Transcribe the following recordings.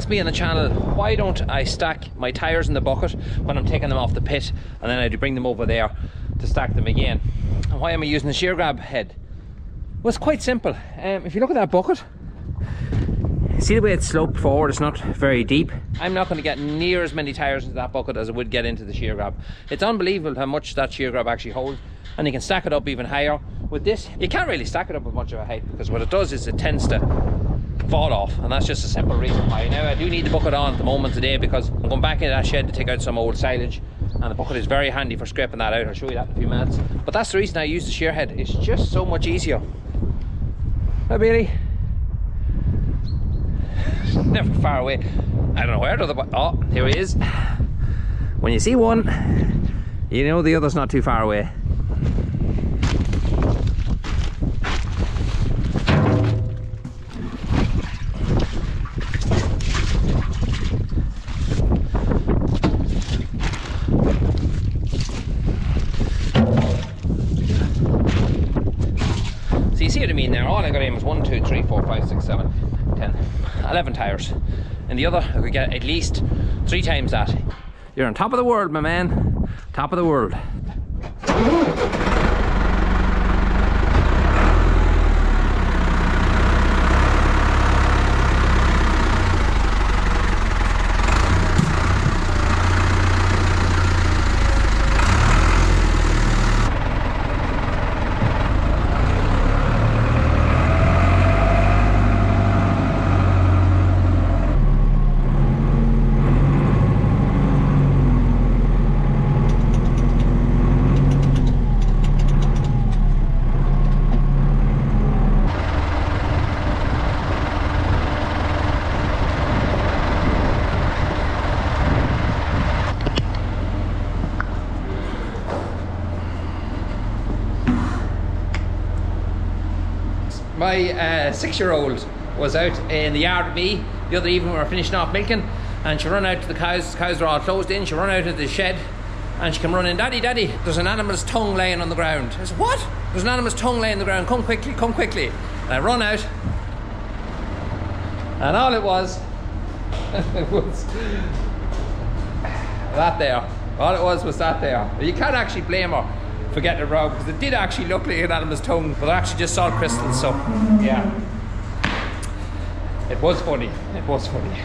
asked me on the channel, why don't I stack my tyres in the bucket when I'm taking them off the pit, and then I do bring them over there to stack them again. And why am I using the shear grab head? Well, it's quite simple. If you look at that bucket, see the way it's sloped forward, it's not very deep. I'm not going to get near as many tyres into that bucket as I would get into the shear grab. It's unbelievable how much that shear grab actually holds, and you can stack it up even higher. With this, you can't really stack it up with much of a height, because what it does is it tends to fall off, and that's just a simple reason why. Now I do need the bucket on at the moment today, because I'm going back into that shed to take out some old silage, and the bucket is very handy for scraping that out. I'll show you that in a few minutes. But that's the reason I use the shear head. It's just so much easier. Hi Bailey. Never far away. I don't know where the oh, here he is. When you see one, you know the other's not too far away. So you see what I mean there. All I got in was 1, 2, 3, 4, 5, 6, 7, 10, 11 tyres. And the other, I could get at least 3 times that. You're on top of the world, my man. Top of the world. My 6-year-old was out in the yard with me the other evening. We were finishing off milking, and she ran out to the cows. The cows were all closed in. She ran out into the shed, and she came running, Daddy, Daddy, there's an animal's tongue laying on the ground. I said, what? There's an animal's tongue laying on the ground. Come quickly, come quickly. And I run out, and all it was, it was that there. All it was that there. You can't actually blame her for getting it wrong, because it did actually look like an animal's tongue, but they're actually just salt crystals. So yeah, it was funny. It was funny.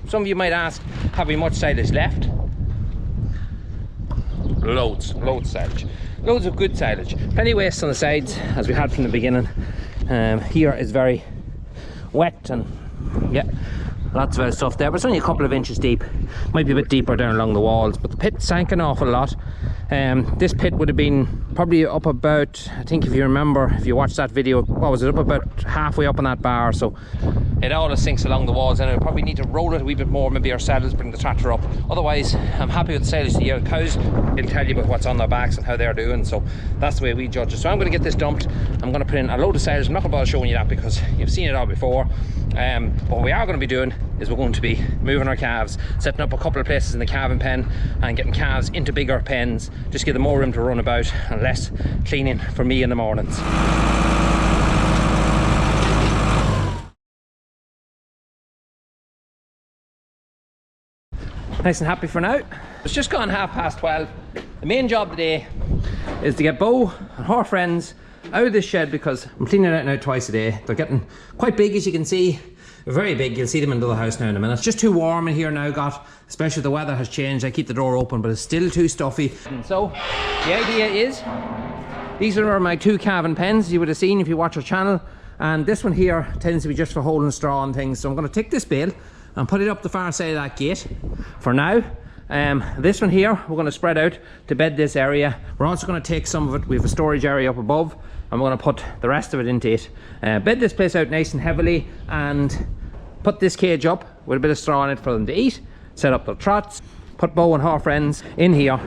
Some of you might ask, have we much silage left? Loads of silage. Loads of good silage. Plenty of waste on the sides, as we had from the beginning. Here is very wet, and yeah, lots of other stuff there, but it's only a couple of inches deep. Might be a bit deeper down along the walls, but the pit sank an awful lot. This pit would have been probably up about, I think if you remember, if you watched that video, what was it, up about halfway up on that bar. So it always sinks along the walls, and we probably need to roll it a wee bit more, maybe ourselves, bring the tractor up. Otherwise, I'm happy with the silage. The cows will tell you about what's on their backs and how they're doing, so that's the way we judge it. So I'm going to get this dumped. I'm going to put in a load of silage. I'm not going to bother showing you that because you've seen it all before. What we are going to be doing is we're going to be moving our calves, setting up a couple of places in the calving pen and getting calves into bigger pens, just give them more room to run about and less cleaning for me in the mornings. Nice and happy for now. It's just gone 12:30. The main job today is to get Bo and her friends out of this shed because I'm cleaning it out now twice a day. They're getting quite big, as you can see. They're very big. You'll see them into the house now in a minute. It's just too warm in here now, especially the weather has changed. I keep the door open, but it's still too stuffy. And so the idea is, these are my 2 calving pens you would have seen if you watch our channel. And this one here tends to be just for holding straw and things. So I'm going to take this bale and put it up the far side of that gate for now. This one here, we're going to spread out to bed this area. We're also going to take some of it. We have a storage area up above, and we're going to put the rest of it into it. Bed this place out nice and heavily, and put this cage up with a bit of straw in it for them to eat. Set up their trots. Put Bo and her friends in here.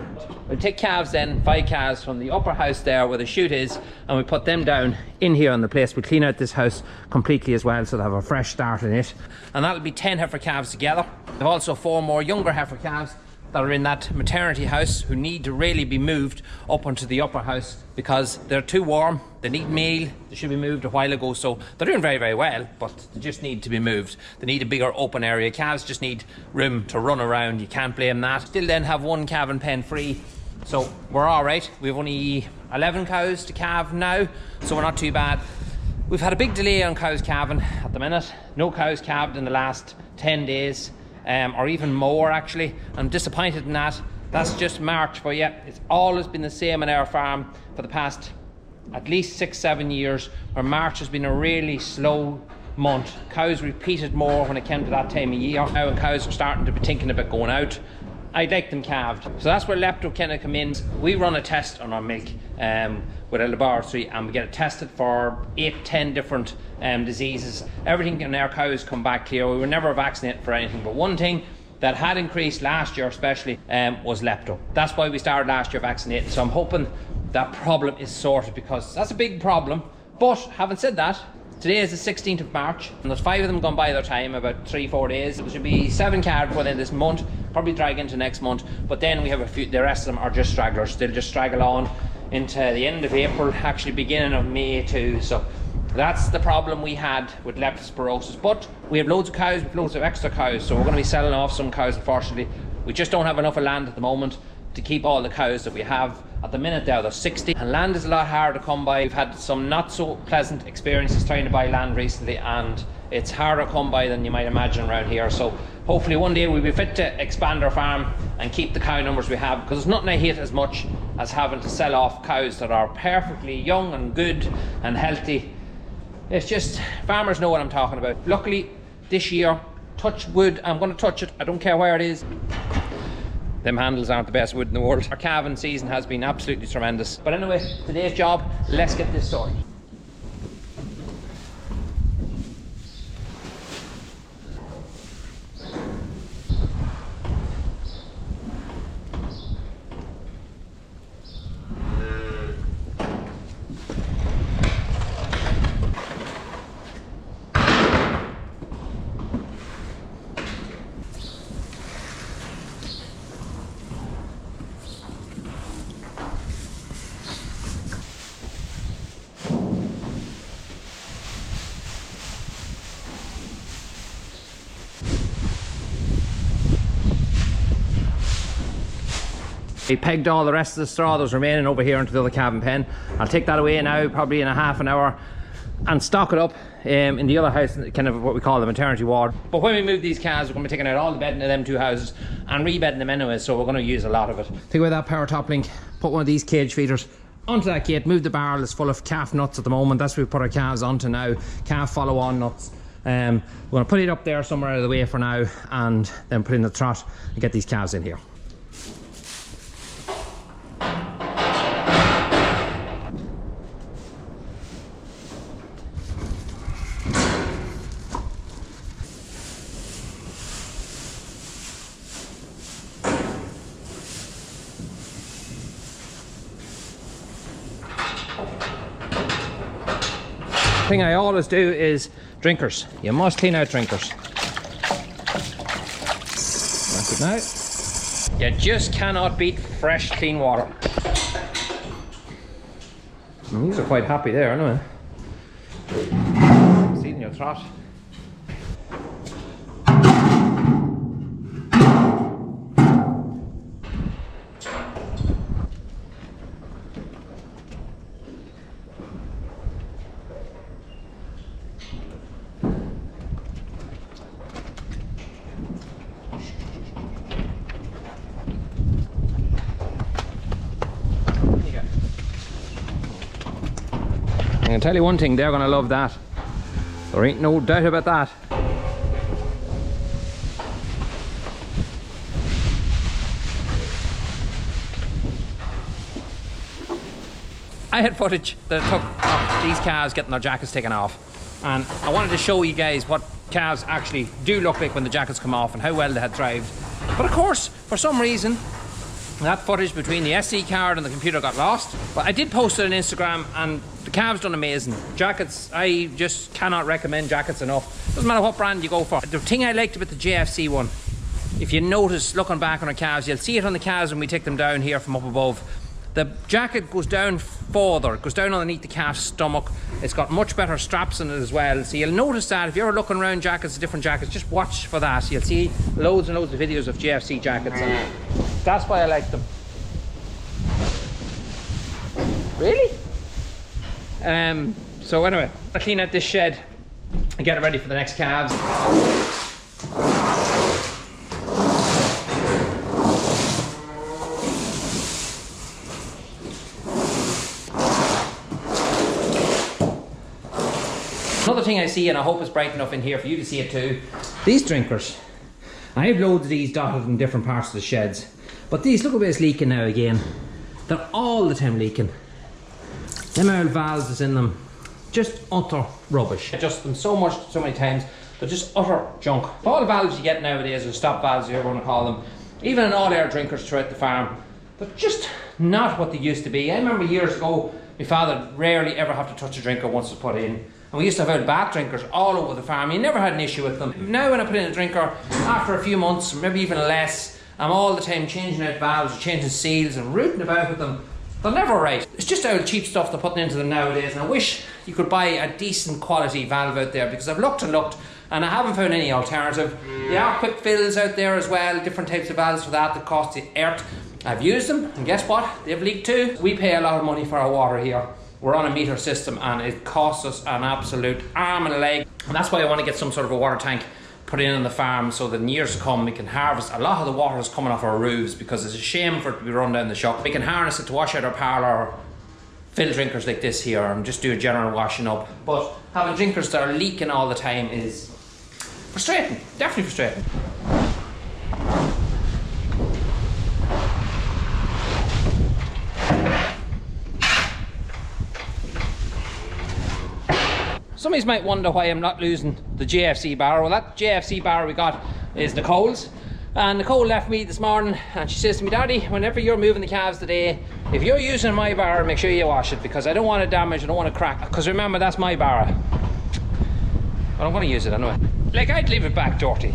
We'll take calves then, 5 calves from the upper house there where the chute is, and we put them down in here in the place. We clean out this house completely as well, so they have a fresh start in it. And that'll be 10 heifer calves together. There's also 4 more younger heifer calves that are in that maternity house who need to really be moved up onto the upper house because they're too warm. They need meal. They should be moved a while ago, so they're doing very, very well, but they just need to be moved. They need a bigger open area. Calves just need room to run around. You can't blame that. Still then have 1 calving pen free, so we're all right. We've only 11 cows to calve now, so we're not too bad. We've had a big delay on cows calving at the minute. No cows calved in the last 10 days. Or even more actually. I'm disappointed in that. That's just March, but yeah, it's always been the same on our farm for the past at least 6-7 years, where March has been a really slow month. Cows repeated more when it came to that time of year. Now when cows are starting to be thinking about going out, I'd like them calved. So that's where lepto kind of come in. We run a test on our milk with a laboratory, and we get it tested for 8-10 different diseases. Everything in our cows come back clear. We were never vaccinated for anything, but one thing that had increased last year especially was lepto. That's why we started last year vaccinating. So I'm hoping that problem is sorted because that's a big problem. But having said that, today is the 16th of March, and there's 5 of them gone by their time, about 3-4 days. There should be 7 calves before the end of this month, probably drag into next month, but then we have a few, the rest of them are just stragglers. They'll just straggle on into the end of April, actually beginning of May too. So that's the problem we had with leptospirosis. But we have loads of cows, we have loads of extra cows, so we're going to be selling off some cows, unfortunately. We just don't have enough of land at the moment to keep all the cows that we have. At the minute there, there's 60, and land is a lot harder to come by. We've had some not so pleasant experiences trying to buy land recently, and it's harder to come by than you might imagine around here. So hopefully one day we'll be fit to expand our farm and keep the cow numbers we have, because there's nothing I hate as much as having to sell off cows that are perfectly young and good and healthy. It's just, farmers know what I'm talking about. Luckily this year, touch wood, I'm going to touch it, I don't care where it is. Them handles aren't the best wood in the world. Our calving season has been absolutely tremendous. But anyway, today's job, let's get this sorted. I pegged all the rest of the straw that was remaining over here into the other calving pen. I'll take that away now, probably in a half an hour, and stock it up in the other house, kind of what we call the maternity ward. But when we move these calves, we're going to be taking out all the bedding in them 2 houses and rebedding them anyway, so we're going to use a lot of it. Take away that power top link, put one of these cage feeders onto that gate, move the barrel. It's full of calf nuts at the moment. That's what we put our calves onto now, calf follow-on nuts. We're going to put it up there somewhere out of the way for now, and then put in the trot and get these calves in here. Thing I always do is drinkers. You must clean out drinkers. That's it now. You just cannot beat fresh, clean water. And these are quite happy there, aren't they? See it in your throat. can tell you one thing, they're gonna love that. There ain't no doubt about that. I had footage that I took of these calves getting their jackets taken off, and I wanted to show you guys what calves actually do look like when the jackets come off and how well they had thrived. But of course, for some reason, that footage between the SD card and the computer got lost. But I did post it on Instagram, and the calves done amazing. Jackets, I just cannot recommend jackets enough. Doesn't matter what brand you go for. The thing I liked about the JFC one, if you notice looking back on our calves, you'll see it on the calves when we take them down here from up above. The jacket goes down further, it goes down underneath the calf's stomach. It's got much better straps in it as well. So you'll notice that if you're looking around jackets, different jackets, just watch for that. You'll see loads and loads of videos of JFC jackets, and that's why I like them. Really? So anyway, I'll clean out this shed and get it ready for the next calves. Another thing I see, and I hope it's bright enough in here for you to see it too, these drinkers. I have loads of these dotted in different parts of the sheds, but these, look at where it's leaking now again. They're all the time leaking. Them old valves that's in them, just utter rubbish. I adjust them so many times, they're just utter junk. All the valves you get nowadays, or stop valves, you ever want to call them, even in all air drinkers throughout the farm, they're just not what they used to be. I remember years ago, my father rarely ever have to touch a drinker once it's put in. And we used to have old bath drinkers all over the farm. You never had an issue with them. Now when I put in a drinker, after a few months, maybe even less, I'm all the time changing out valves, changing seals and rooting about with them. They're never right. It's just old cheap stuff they're putting into them nowadays, and I wish you could buy a decent quality valve out there, because I've looked and I haven't found any alternative. There are quick fills out there as well, different types of valves for that cost the earth. I've used them, and guess what? They've leaked too. We pay a lot of money for our water here. We're on a meter system, and it costs us an absolute arm and a leg. And that's why I want to get some sort of a water tank put in on the farm, so that in years to come we can harvest a lot of the water that's coming off our roofs, because it's a shame for it to be run down the shock. We can harness it to wash out our parlour, or fill drinkers like this here, and just do a general washing up. But having drinkers that are leaking all the time is frustrating, definitely frustrating. Some of you might wonder why I'm not losing the JFC barrow. Well, that JFC barrow we got is Nicole's. And Nicole left me this morning, and she says to me, Daddy, whenever you're moving the calves today, if you're using my barrow, make sure you wash it, because I don't want it damaged, I don't want it cracked. Because remember, that's my barrow. But I'm going to use it anyway. Like, I'd leave it back dirty.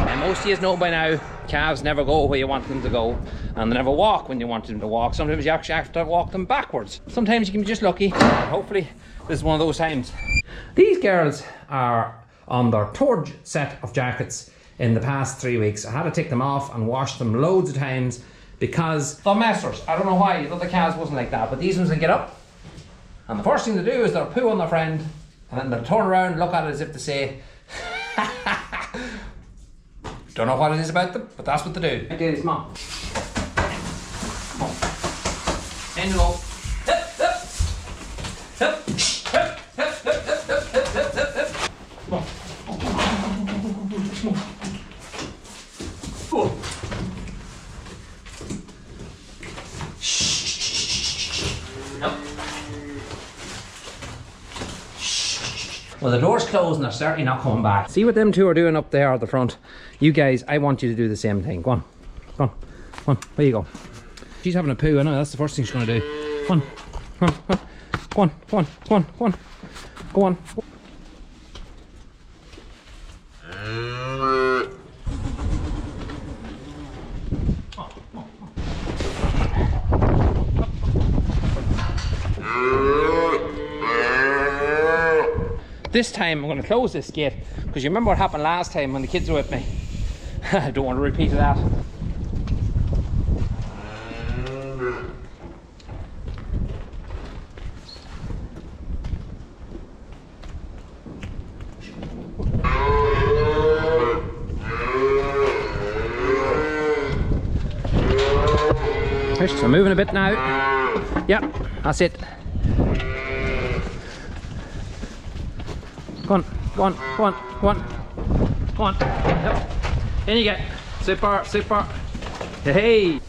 And most of you know by now, calves never go where you want them to go, and they never walk when you want them to walk. Sometimes you actually have to walk them backwards. Sometimes you can be just lucky, and hopefully this is one of those times. These girls are on their third set of jackets in the past 3 weeks. I had to take them off and wash them loads of times because they're messers. I don't know why, the other calves wasn't like that, but these ones will get up, and the first thing they do is they'll poo on their friend, and then they'll turn around and look at it as if to say, don't know what it is about them, but that's what they do. I do this, Mom. Come on. In you go. Hip, hip. Hip, hip, hip, hip, hip, hip, hip, hip, hip. Come on. Come on. Go on. Yep. Well, the door's closed and they're certainly not coming back. See what them two are doing up there at the front. You guys, I want you to do the same thing. Go on. Go on. Go on. Where you go? She's having a poo, I know. That's the first thing she's going to do. Go on. Go on. Go on. Go on. Go on. Go on. Go on. This time I'm going to close this gate, because you remember what happened last time when the kids were with me. I don't want to repeat that. So I'm moving a bit now. Yep, that's it. Go on, go on, go on, go on, go on. Yep. In you get. Super, super. Hey.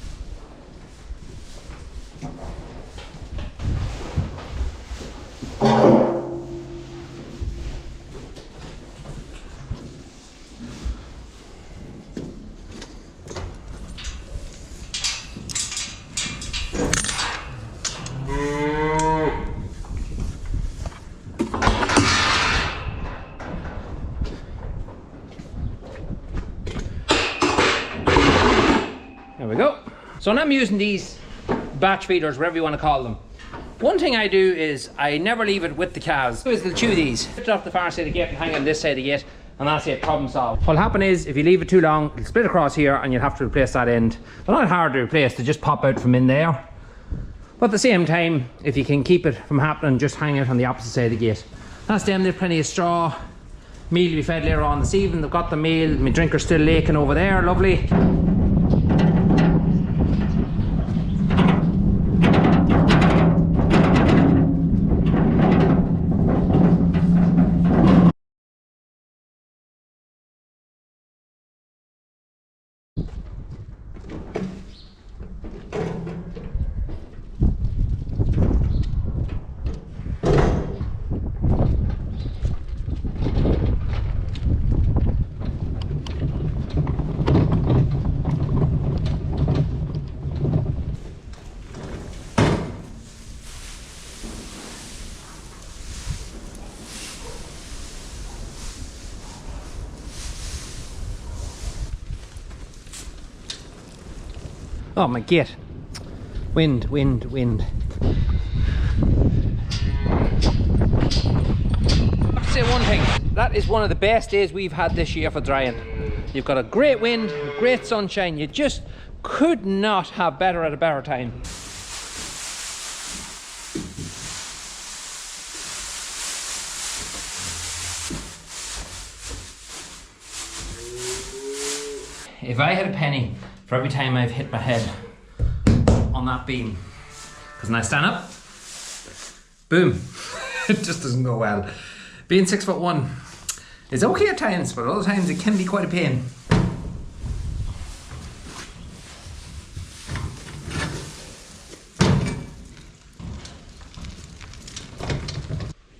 There we go. So when I'm using these batch feeders, whatever you want to call them, one thing I do is I never leave it with the calves. Is they'll chew these. Put it off the far side of the gate and hang on this side of the gate, and that's it, problem solved. What'll happen is, if you leave it too long, it'll split across here and you'll have to replace that end. They're not hard to replace, they just pop out from in there. But at the same time, if you can keep it from happening, just hang it on the opposite side of the gate. That's them, they've plenty of straw. Meal will be fed later on this evening. They've got the meal, my drinker's still laking over there, lovely. Oh my gate. Wind, wind, wind. I have to say one thing, that is one of the best days we've had this year for drying. You've got a great wind, great sunshine, you just could not have better at a better time. If I had a penny for every time I've hit my head on that beam, because when I stand up, boom, it just doesn't go well. Being 6'1" is okay at times, but other times it can be quite a pain.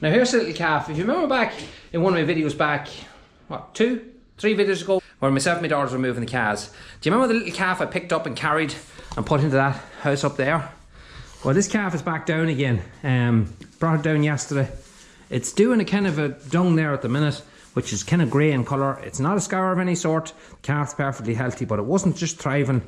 Now here's a little calf. If you remember back in one of my videos back, what, 2, 3 videos ago, where myself and my daughters were moving the calves. Do you remember the little calf I picked up and carried and put into that house up there? Well, this calf is back down again. Brought it down yesterday. It's doing a kind of a dung there at the minute, which is kind of grey in colour. It's not a scour of any sort. The calf's perfectly healthy, but it wasn't just thriving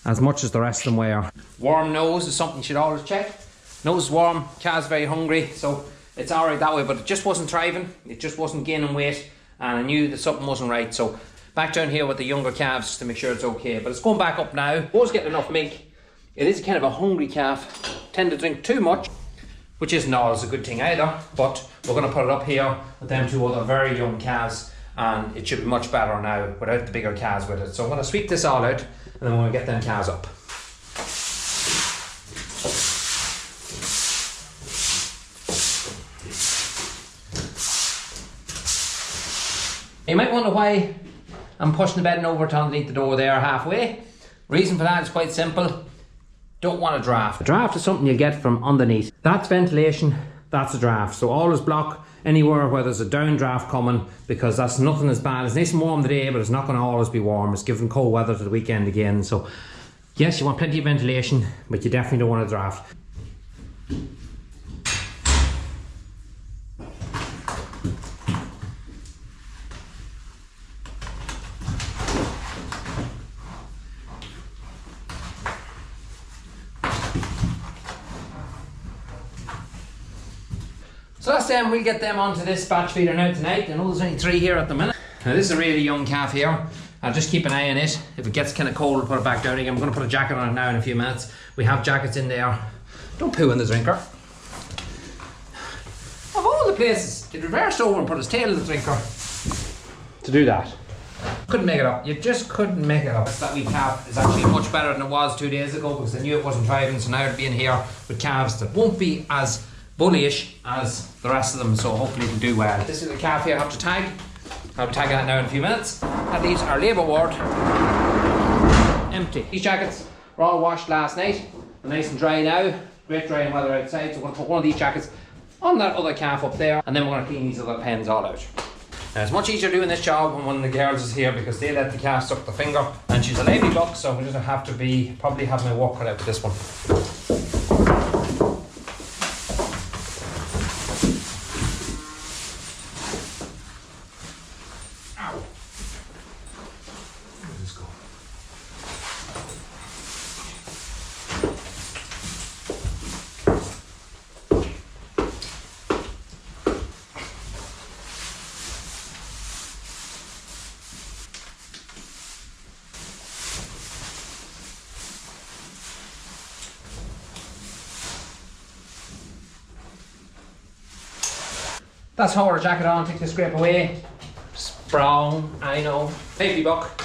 as much as the rest of them were. Warm nose is something you should always check. Nose is warm, calf's very hungry, so it's alright that way, but it just wasn't thriving. It just wasn't gaining weight, and I knew that something wasn't right. So back down here with the younger calves to make sure it's okay, but it's going back up now. It was getting enough milk. It is kind of a hungry calf. Tend to drink too much, which isn't always a good thing either, but we're going to put it up here with them 2 other very young calves, and it should be much better now without the bigger calves with it. So I'm going to sweep this all out, and then we're going to get them calves up. You might wonder why I'm pushing the bedding over to underneath the door there halfway. Reason for that is quite simple. Don't want a draft. A draft is something you get from underneath. That's ventilation, that's a draft. So always block anywhere where there's a down draft coming, because that's nothing as bad. It's nice and warm today, but it's not going to always be warm. It's giving cold weather to the weekend again. So yes, you want plenty of ventilation, but you definitely don't want a draft. So that's them. We'll get them onto this batch feeder now tonight. I know there's only 3 here at the minute. Now this is a really young calf here. I'll just keep an eye on it. If it gets kind of cold, we'll put it back down again. I'm going to put a jacket on it now in a few minutes. We have jackets in there. Don't poo in the drinker. Of all the places, it reversed over and put his tail in the drinker to do that. Couldn't make it up. You just couldn't make it up. That wee calf is actually much better than it was 2 days ago because I knew it wasn't thriving. So now it'll be in here with calves that won't be as bullyish as the rest of them. So hopefully it'll do well. This is the calf here I have to tag. I'll be tagging it now in a few minutes. That leaves our labour ward empty. These jackets were all washed last night. They're nice and dry now. Great drying weather outside. So we're going to put one of these jackets on that other calf up there, and then we're going to clean these other pens all out. Now, it's much easier doing this job when one of the girls is here because they let the calf suck the finger, and she's a lively buck, so we just have to probably have my work cut out with this one. Ow. Where does this go? That's how our jacket on, take the scrape away. It's brown, I know. Safety buck.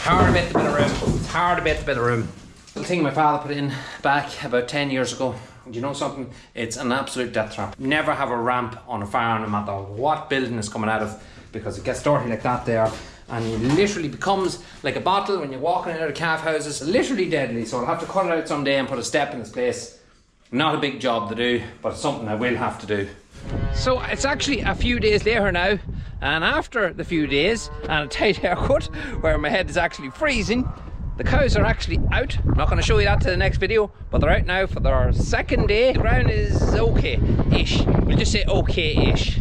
Hard to bit the bit of room. It's hard to bit the bit of room. The thing my father put in back about 10 years ago. Do you know something? It's an absolute death trap. Never have a ramp on a farm no matter what building is coming out of, because it gets dirty like that there. And it literally becomes like a bottle when you're walking out of calf houses. Literally deadly. So I'll have to cut it out someday and put a step in its place. Not a big job to do, but it's something I will have to do. So it's actually a few days later now, and after the few days and a tight haircut where my head is actually freezing, the cows are actually out. I'm not going to show you that to the next video, but they're out now for their second day. The ground is okay-ish. We'll just say okay-ish.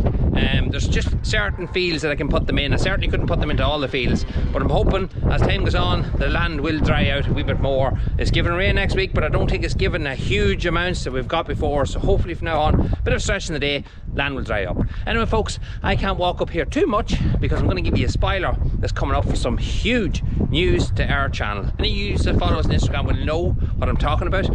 There's just certain fields that I can put them in. I certainly couldn't put them into all the fields, but I'm hoping as time goes on the land will dry out a wee bit more. It's giving rain next week, but I don't think it's given a huge amounts that we've got before, so hopefully from now on, a bit of stretch in the day, land will dry up. Anyway folks, I can't walk up here too much because I'm going to give you a spoiler that's coming up for some huge news to our channel. Any of you that follow us on Instagram will know what I'm talking about.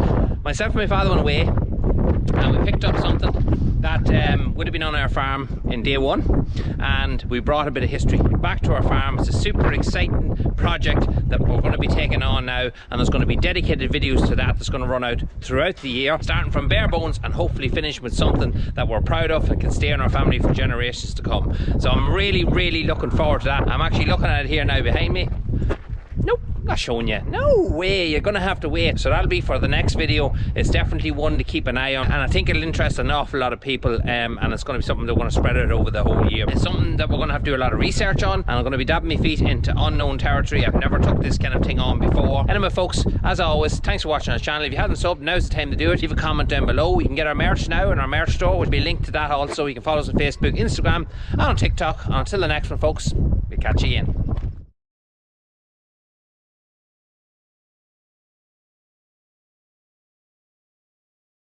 Myself and my father went away and we picked up something that would have been on our farm in day one, and we brought a bit of history back to our farm. It's a super exciting project that we're going to be taking on now, and there's going to be dedicated videos to that that's going to run out throughout the year, starting from bare bones and hopefully finish with something that we're proud of and can stay in our family for generations to come. So I'm really looking forward to that. I'm actually looking at it here now behind me. Nope, not showing you. No way, you're gonna have to wait. So that'll be for the next video. It's definitely one to keep an eye on, and I think it'll interest an awful lot of people, and it's gonna be something that we're gonna spread out over the whole year. It's something that we're gonna have to do a lot of research on, and I'm gonna be dabbing my feet into unknown territory. I've never took this kind of thing on before. Anyway folks, as always, thanks for watching our channel. If you haven't subbed, now's the time to do it. Leave a comment down below. You can get our merch now in our merch store, which will be linked to that also. You can follow us on Facebook, Instagram, and on TikTok. And until the next one folks, we'll catch you again.